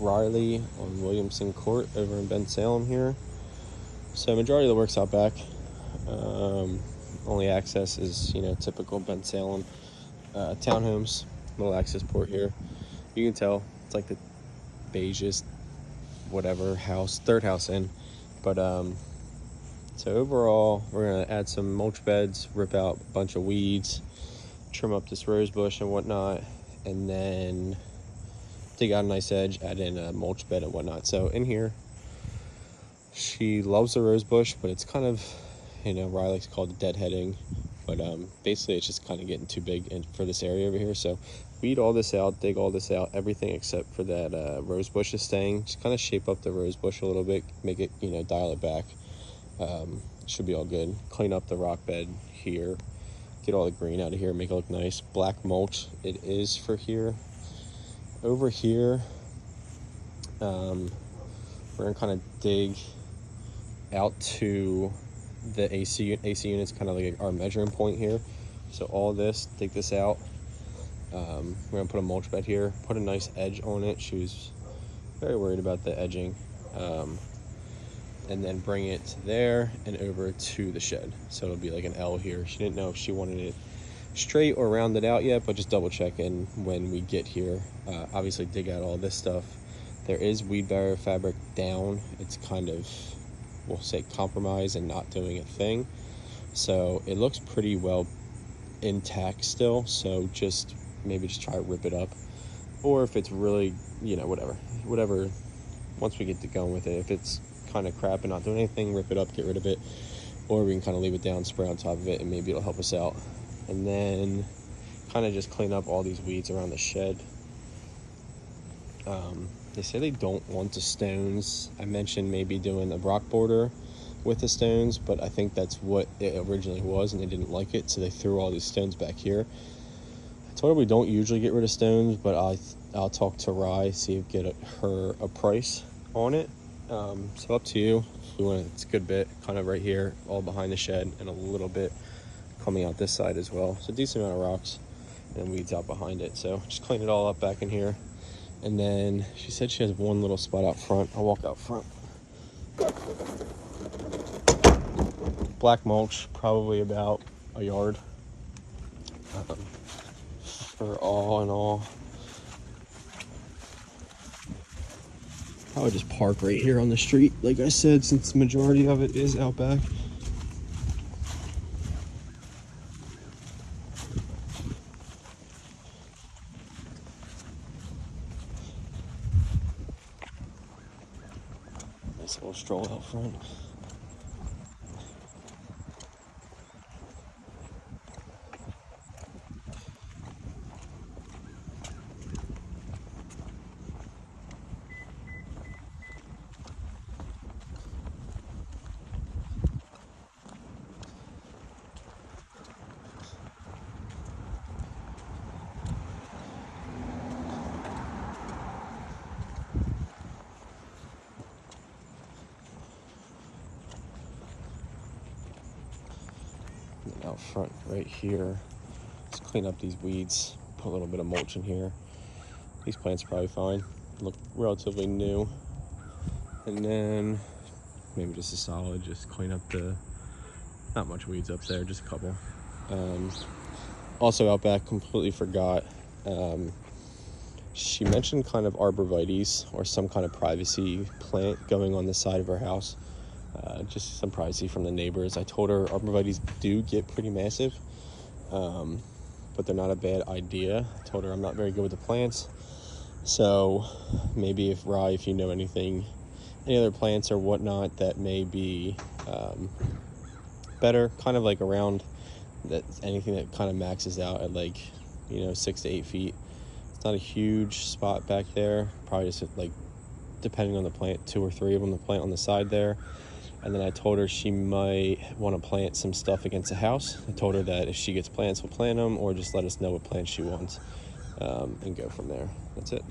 Riley on Williamson Court over in Ben Salem here. So majority of the work's out back. Only access is, typical Ben Salem townhomes. Little access port here. You can tell it's like the beigest whatever house, third house in. But so overall, we're gonna add some mulch beds, rip out a bunch of weeds, trim up this rose bush and whatnot, and then dig out a nice edge, add in a mulch bed and whatnot. So in here, she loves the rose bush, but it's kind of, Riley likes to call it deadheading, but basically it's just kind of getting too big for this area over here. So weed all this out, dig all this out, everything except for that rose bush is staying. Just kind of shape up the rose bush a little bit, make it, dial it back. Should be all good. Clean up the rock bed here, get all the green out of here, make it look nice. Black mulch it is for here. Over here, we're gonna kind of dig out to the AC units, kind of like our measuring point here. So all this, dig this out. We're gonna put a mulch bed here, put a nice edge on it. She was very worried about the edging. And then bring it to there and over to the shed. So it'll be like an L here. She didn't know if she wanted it straight or rounded out yet, but just double checking when we get here. Obviously dig out all this stuff. There is weed barrier fabric down. It's kind of, we'll say, compromised and not doing a thing. So it looks pretty well intact still. So maybe just try to rip it up. Or if it's really, whatever. Once we get to going with it, if it's kind of crap and not doing anything, rip it up, get rid of it. Or we can kind of leave it down, spray on top of it, and maybe it'll help us out. And then kind of just clean up all these weeds around the shed. They say they don't want the stones. I mentioned maybe doing a rock border with the stones, but I think that's what it originally was, and they didn't like it, so they threw all these stones back here. I told her we don't usually get rid of stones, but I'll talk to Rye, see if get her a price on it. So up to you. If you want, it's a good bit, kind of right here, all behind the shed, and a little bit coming out this side as well. So a decent amount of rocks and weeds out behind it. So just clean it all up back in here. And then she said she has one little spot out front. I'll walk out front. Black mulch, probably about a yard. For all in all. Probably just park right here on the street, like I said, since the majority of it is out back. Nice little stroll out front. Out front right here, let's clean up these weeds, put a little bit of mulch in here. These plants are probably fine, look relatively new. And then maybe just a solid, just clean up not much weeds up there, just a couple. Also out back, completely forgot, she mentioned kind of arborvitaes or some kind of privacy plant going on the side of her house. Just some privacy from the neighbors. I told her arborvitaes do get pretty massive, but they're not a bad idea. I told her I'm not very good with the plants, so maybe if you know any other plants or whatnot that may be better, kind of like around that, anything that kind of maxes out at 6 to 8 feet. It's not a huge spot back there, probably just depending on the plant, 2 or 3 of them to plant on the side there. And then I told her she might want to plant some stuff against the house. I told her that if she gets plants, we'll plant them, or just let us know what plants she wants, and go from there. That's it.